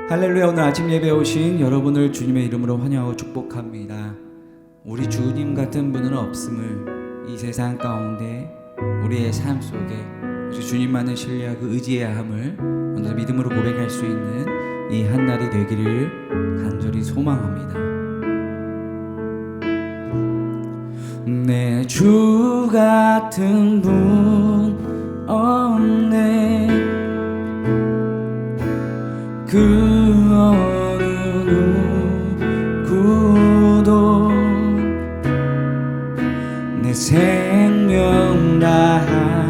할렐루야. 오늘 아침 예배에 오신 여러분을 주님의 이름으로 환영하고 축복합니다. 우리 주님 같은 분은 없음을 이 세상 가운데 우리의 삶 속에 우리 주님만을 신뢰하고 의지해야 함을 오늘 믿음으로 고백할 수 있는 이 한날이 되기를 간절히 소망합니다. 내 주 같은 분 없네. 그 어느 누구도 내 생명 다하도록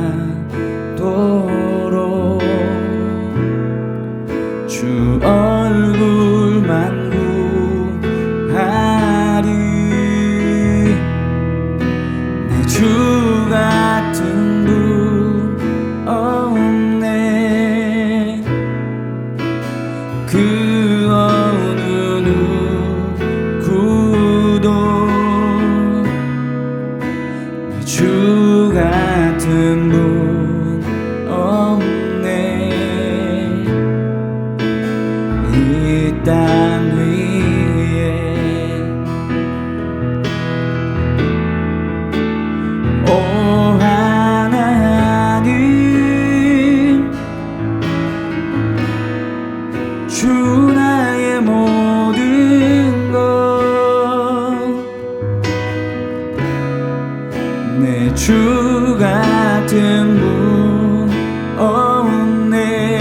주 얼굴만 구하리. 내 주 같은 분 없네. 그 어느 누구도 내 주 같은 분 없네. 이 땅 위에 오 하나님, 주 나의 모든 것. 내 주 같은 분 없네.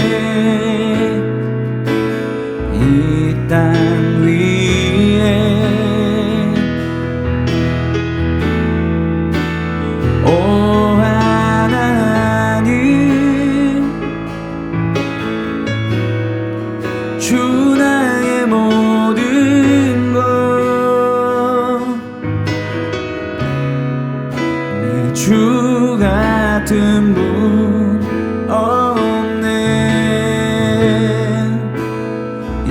이 땅 위에 오 하나님, 주 나의 모든 것. 내 주 같은 분 없네. 이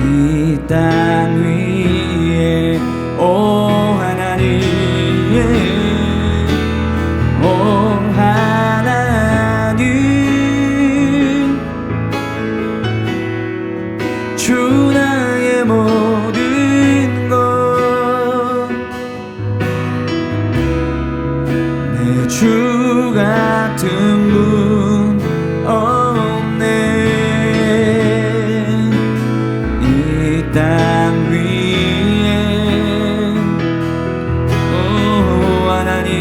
땅 위에 오 하나님, 오 하나님, 주 나의 모든 것. 내 주 같은 분 없네. 이 땅 위에 오 하나님,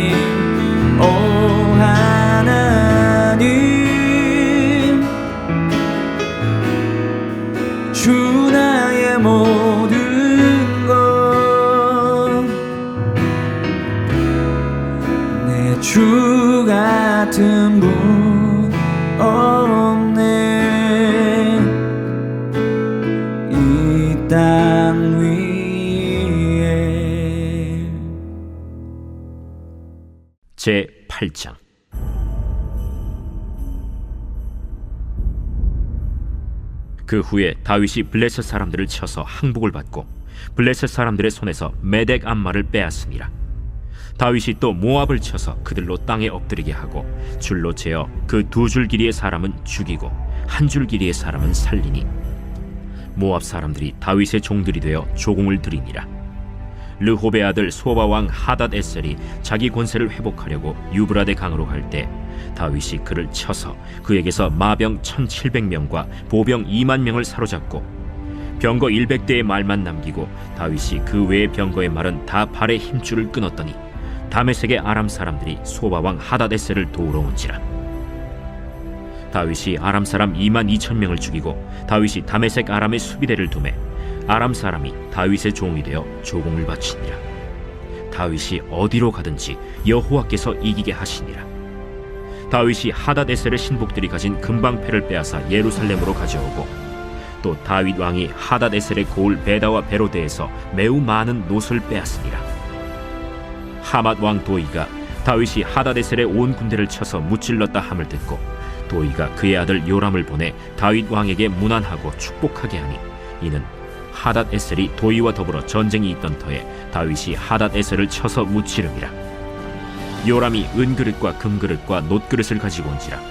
오 하나님, 주 나의 모든 것. 내 주 같은 분 없네. 이 땅 위에. 제 8장. 그 후에 다윗이 블레셋 사람들을 쳐서 항복을 받고 블레셋 사람들의 손에서 메덱 암마를 빼앗으니라. 다윗이 또 모압을 쳐서 그들로 땅에 엎드리게 하고 줄로 재어 그 두 줄 길이의 사람은 죽이고 한 줄 길이의 사람은 살리니 모압 사람들이 다윗의 종들이 되어 조공을 드리니라. 르홉의 아들 소바 왕 하닷 에셀이 자기 권세를 회복하려고 유브라데 강으로 갈 때 다윗이 그를 쳐서 그에게서 마병 1700명과 보병 2만 명을 사로잡고 병거 100대의 말만 남기고 다윗이 그 외의 병거의 말은 다 발의 힘줄을 끊었더니 다메섹의 아람 사람들이 소바 왕 하닷 에셀을 도우러 온지라. 다윗이 아람 사람 2만 2천 명을 죽이고 다윗이 다메섹 아람의 수비대를 두매 아람 사람이 다윗의 종이 되어 조공을 바치니라. 다윗이 어디로 가든지 여호와께서 이기게 하시니라. 다윗이 하닷 에셀의 신복들이 가진 금방패를 빼앗아 예루살렘으로 가져오고 또 다윗 왕이 하닷 에셀의 고을 베다와 베로데에서 매우 많은 노를 빼앗으니라. 하맛 왕 도이가 다윗이 하닷 에셀의 온 군대를 쳐서 무찔렀다 함을 듣고 도이가 그의 아들 요람을 보내 다윗 왕에게 문안하고 축복하게 하니 이는 하닷 에셀이 도이와 더불어 전쟁이 있던 터에 다윗이 하닷 에셀을 쳐서 무찌름이라. 요람이 은그릇과 금그릇과 놋그릇을 가지고 온지라.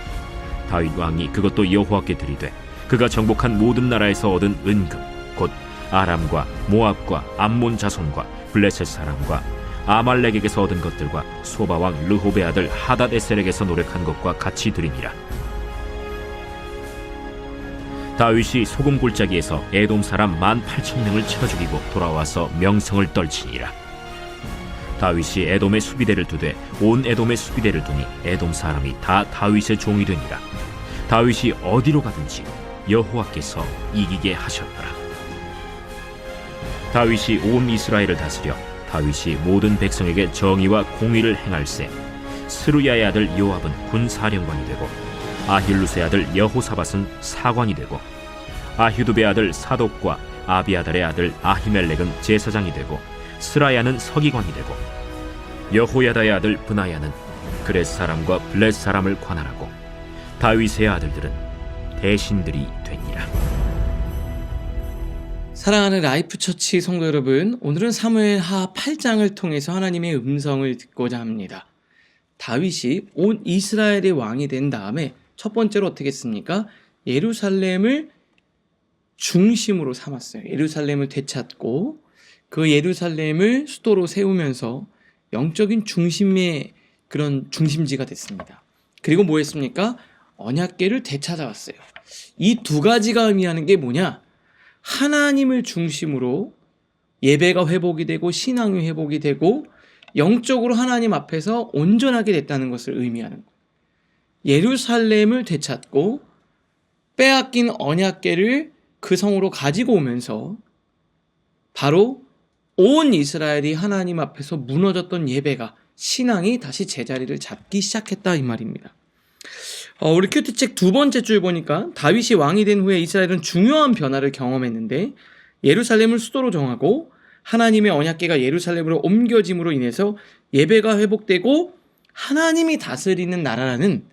다윗 왕이 그것도 여호와께 드리되 그가 정복한 모든 나라에서 얻은 은금 곧 아람과 모압과 암몬 자손과 블레셋 사람과 아말렉에게서 얻은 것들과 소바왕 르홉의 아들 하닷에셀에게서 노력한 것과 같이 드리니라. 다윗이 소금 골짜기에서 에돔 사람 18,000명을 쳐 죽이고 돌아와서 명성을 떨치니라. 다윗이 에돔의 수비대를 두되 온 에돔의 수비대를 두니 에돔 사람이 다 다윗의 종이 되니라. 다윗이 어디로 가든지 여호와께서 이기게 하셨더라. 다윗이 온 이스라엘을 다스려 다윗이 모든 백성에게 정의와 공의를 행할세. 스루야의 아들 요압은 군사령관이 되고 아힐루스의 아들 여호사밧은 사관이 되고 아휴두베의 아들 사독과 아비아달의 아들 아히멜렉은 제사장이 되고 스라야는 서기관이 되고 여호야다의 아들 브나야는 그렛 사람과 블렛 사람을 관할하고 다윗의 아들들은 대신들이 되니라. 사랑하는 라이프처치 성도 여러분, 오늘은 사무엘하 8장을 통해서 하나님의 음성을 듣고자 합니다. 다윗이 온 이스라엘의 왕이 된 다음에 첫 번째로 어떻게 했습니까? 예루살렘을 중심으로 삼았어요. 예루살렘을 되찾고 그 예루살렘을 수도로 세우면서 영적인 중심의 그런 중심지가 됐습니다. 그리고 뭐 했습니까? 언약궤를 되찾아왔어요. 이 두 가지가 의미하는 게 뭐냐? 하나님을 중심으로 예배가 회복이 되고 신앙이 회복이 되고 영적으로 하나님 앞에서 온전하게 됐다는 것을 의미하는 거예요. 예루살렘을 되찾고 빼앗긴 언약궤를 그 성으로 가지고 오면서 바로 온 이스라엘이 하나님 앞에서 무너졌던 예배가 신앙이 다시 제자리를 잡기 시작했다 이 말입니다. 우리 큐티책 두 번째 줄 보니까 다윗이 왕이 된 후에 이스라엘은 중요한 변화를 경험했는데 예루살렘을 수도로 정하고 하나님의 언약궤가 예루살렘으로 옮겨짐으로 인해서 예배가 회복되고 하나님이 다스리는 나라라는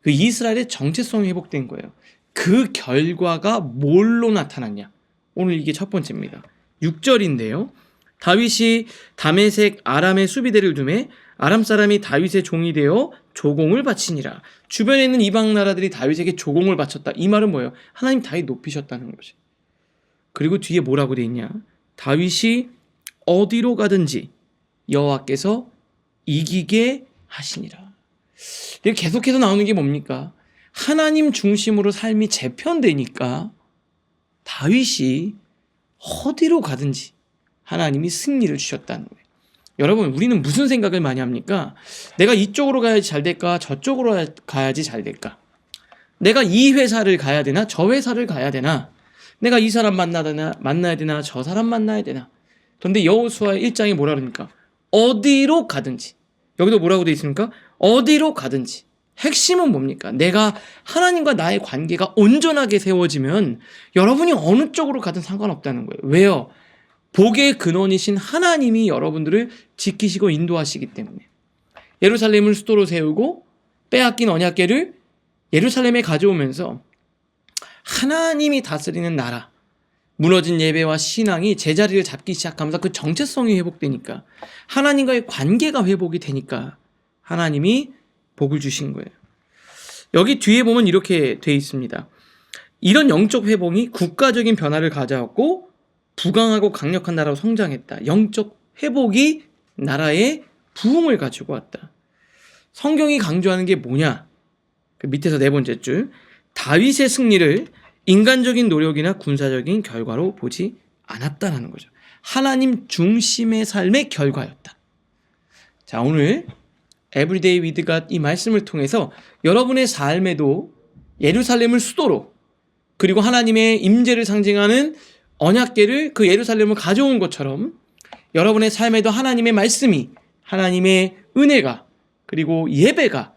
그 이스라엘의 정체성이 회복된 거예요. 그 결과가 뭘로 나타났냐? 오늘 이게 첫 번째입니다. 6절인데요. 다윗이 다메섹 아람의 수비대를 두매 아람 사람이 다윗의 종이 되어 조공을 바치니라. 주변에 있는 이방 나라들이 다윗에게 조공을 바쳤다. 이 말은 뭐예요? 하나님 다윗 높이셨다는 거지. 그리고 뒤에 뭐라고 돼 있냐? 다윗이 어디로 가든지 여호와께서 이기게 하시니라. 이렇게 계속해서 나오는 게 뭡니까? 하나님 중심으로 삶이 재편되니까 다윗이 어디로 가든지 하나님이 승리를 주셨다는 거예요. 여러분, 우리는 무슨 생각을 많이 합니까? 내가 이쪽으로 가야지 잘 될까? 저쪽으로 가야지 잘 될까? 내가 이 회사를 가야 되나? 저 회사를 가야 되나? 내가 이 사람 만나야 되나? 저 사람 만나야 되나? 그런데 여호수아 1장에 뭐라 그럽니까? 어디로 가든지. 여기도 뭐라고 되어 있습니까? 어디로 가든지. 핵심은 뭡니까? 내가 하나님과 나의 관계가 온전하게 세워지면 여러분이 어느 쪽으로 가든 상관없다는 거예요. 왜요? 복의 근원이신 하나님이 여러분들을 지키시고 인도하시기 때문에. 예루살렘을 수도로 세우고 빼앗긴 언약궤를 예루살렘에 가져오면서 하나님이 다스리는 나라, 무너진 예배와 신앙이 제자리를 잡기 시작하면서 그 정체성이 회복되니까, 하나님과의 관계가 회복이 되니까 하나님이 복을 주신 거예요. 여기 뒤에 보면 이렇게 돼 있습니다. 이런 영적 회복이 국가적인 변화를 가져왔고 부강하고 강력한 나라로 성장했다. 영적 회복이 나라의 부흥을 가지고 왔다. 성경이 강조하는 게 뭐냐? 그 밑에서 네 번째 줄, 다윗의 승리를 인간적인 노력이나 군사적인 결과로 보지 않았다라는 거죠. 하나님 중심의 삶의 결과였다. 자, 오늘 Everyday with God 이 말씀을 통해서 여러분의 삶에도 예루살렘을 수도로, 그리고 하나님의 임재를 상징하는 언약궤를 그 예루살렘을 가져온 것처럼 여러분의 삶에도 하나님의 말씀이, 하나님의 은혜가, 그리고 예배가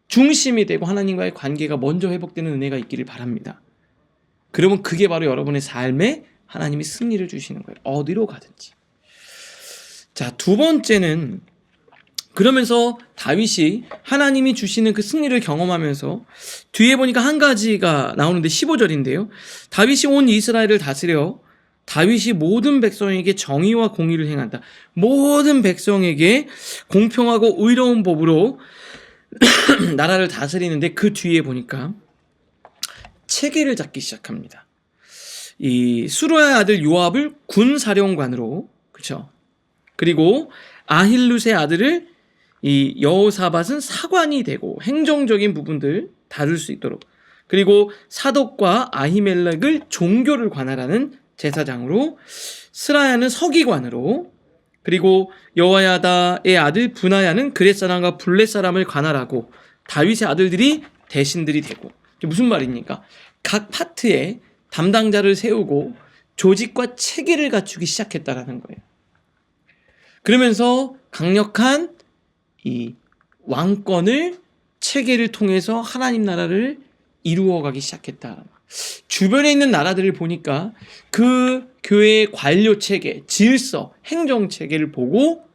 중심이 되고 하나님과의 관계가 먼저 회복되는 은혜가 있기를 바랍니다. 그러면 그게 바로 여러분의 삶에 하나님이 승리를 주시는 거예요. 어디로 가든지. 자, 두 번째는, 그러면서 다윗이 하나님이 주시는 그 승리를 경험하면서 뒤에 보니까 한 가지가 나오는데 15절인데요. 다윗이 온 이스라엘을 다스려 다윗이 모든 백성에게 정의와 공의를 행한다. 모든 백성에게 공평하고 의로운 법으로 나라를 다스리는데 그 뒤에 보니까 체계를 잡기 시작합니다. 이 수르야의 아들 요압을 군사령관으로, 그렇죠? 그리고 아힐룻의 아들을 이 여호사밧은 사관이 되고 행정적인 부분들 다룰 수 있도록, 그리고 사독과 아히멜렉을 종교를 관할하는 제사장으로, 스라야는 서기관으로, 그리고 여호야다의 아들 브나야는 그렛 사람과 블렛 사람을 관할하고, 다윗의 아들들이 대신들이 되고. 무슨 말입니까? 각 파트에 담당자를 세우고 조직과 체계를 갖추기 시작했다라는 거예요. 그러면서 강력한 이 왕권을 체계를 통해서 하나님 나라를 이루어가기 시작했다. 주변에 있는 나라들을 보니까 그 교회의 관료 체계, 질서, 행정 체계를 보고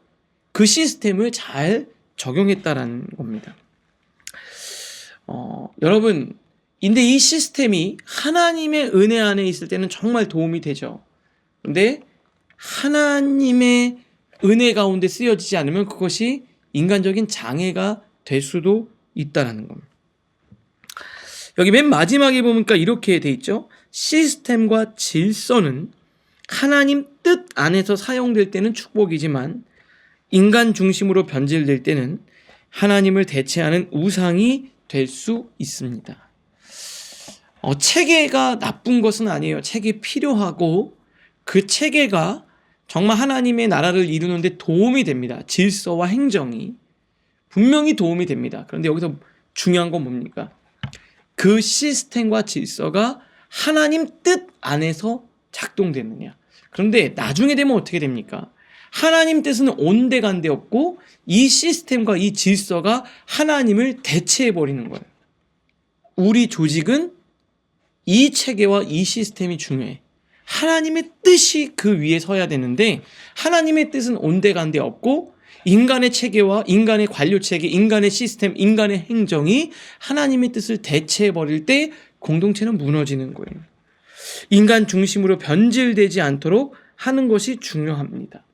그 시스템을 잘 적용했다라는 겁니다. 여러분, 근데 이 시스템이 하나님의 은혜 안에 있을 때는 정말 도움이 되죠. 근데 하나님의 은혜 가운데 쓰여지지 않으면 그것이 인간적인 장애가 될 수도 있다라는 겁니다. 여기 맨 마지막에 보니까 이렇게 돼 있죠. 시스템과 질서는 하나님 뜻 안에서 사용될 때는 축복이지만 인간 중심으로 변질될 때는 하나님을 대체하는 우상이 될 수 있습니다. 체계가 나쁜 것은 아니에요. 체계 필요하고 그 체계가 정말 하나님의 나라를 이루는데 도움이 됩니다. 질서와 행정이 분명히 도움이 됩니다. 그런데 여기서 중요한 건 뭡니까? 그 시스템과 질서가 하나님 뜻 안에서 작동되느냐. 그런데 나중에 되면 어떻게 됩니까? 하나님 뜻은 온데간데 없고 이 시스템과 이 질서가 하나님을 대체해버리는 거예요. 우리 조직은 이 체계와 이 시스템이 중요해. 하나님의 뜻이 그 위에 서야 되는데 하나님의 뜻은 온데간데 없고 인간의 체계와 인간의 관료 체계, 인간의 시스템, 인간의 행정이 하나님의 뜻을 대체해버릴 때 공동체는 무너지는 거예요. 인간 중심으로 변질되지 않도록 하는 것이 중요합니다.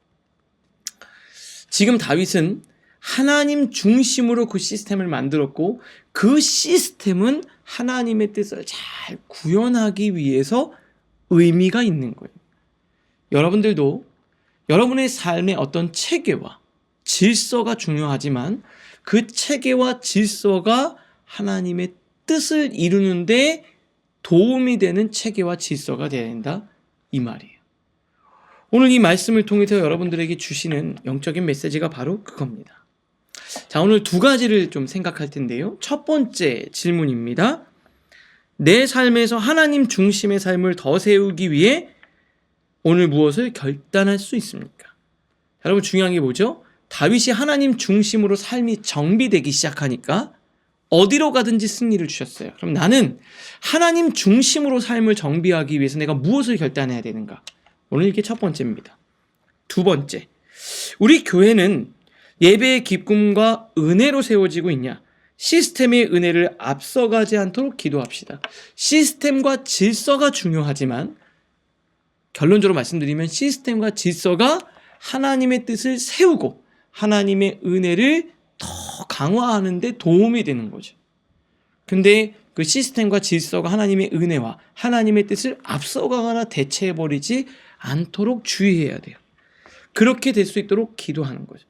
지금 다윗은 하나님 중심으로 그 시스템을 만들었고 그 시스템은 하나님의 뜻을 잘 구현하기 위해서 의미가 있는 거예요. 여러분들도 여러분의 삶의 어떤 체계와 질서가 중요하지만 그 체계와 질서가 하나님의 뜻을 이루는데 도움이 되는 체계와 질서가 되어야 된다, 이 말이에요. 오늘 이 말씀을 통해서 여러분들에게 주시는 영적인 메시지가 바로 그겁니다. 자, 오늘 두 가지를 좀 생각할 텐데요. 첫 번째 질문입니다. 내 삶에서 하나님 중심의 삶을 더 세우기 위해 오늘 무엇을 결단할 수 있습니까? 여러분, 중요한 게 뭐죠? 다윗이 하나님 중심으로 삶이 정비되기 시작하니까 어디로 가든지 승리를 주셨어요. 그럼 나는 하나님 중심으로 삶을 정비하기 위해서 내가 무엇을 결단해야 되는가? 오늘 이게 첫 번째입니다. 두 번째, 우리 교회는 예배의 기쁨과 은혜로 세워지고 있냐? 시스템의 은혜를 앞서가지 않도록 기도합시다. 시스템과 질서가 중요하지만 결론적으로 말씀드리면 시스템과 질서가 하나님의 뜻을 세우고 하나님의 은혜를 더 강화하는 데 도움이 되는 거죠. 근데 그 시스템과 질서가 하나님의 은혜와 하나님의 뜻을 앞서가거나 대체해버리지 않도록 주의해야 돼요. 그렇게 될 수 있도록 기도하는 거죠.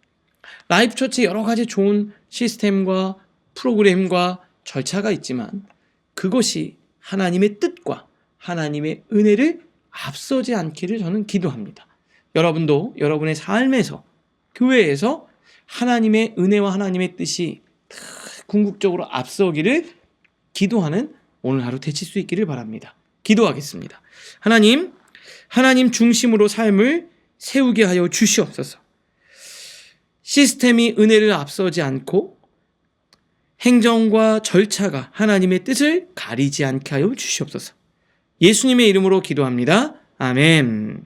라이프처치 여러 가지 좋은 시스템과 프로그램과 절차가 있지만 그것이 하나님의 뜻과 하나님의 은혜를 앞서지 않기를 저는 기도합니다. 여러분도 여러분의 삶에서, 교회에서 하나님의 은혜와 하나님의 뜻이 궁극적으로 앞서기를 기도하는 오늘 하루 되실 수 있기를 바랍니다. 기도하겠습니다. 하나님 중심으로 삶을 세우게 하여 주시옵소서. 시스템이 은혜를 앞서지 않고 행정과 절차가 하나님의 뜻을 가리지 않게 하여 주시옵소서. 예수님의 이름으로 기도합니다. 아멘.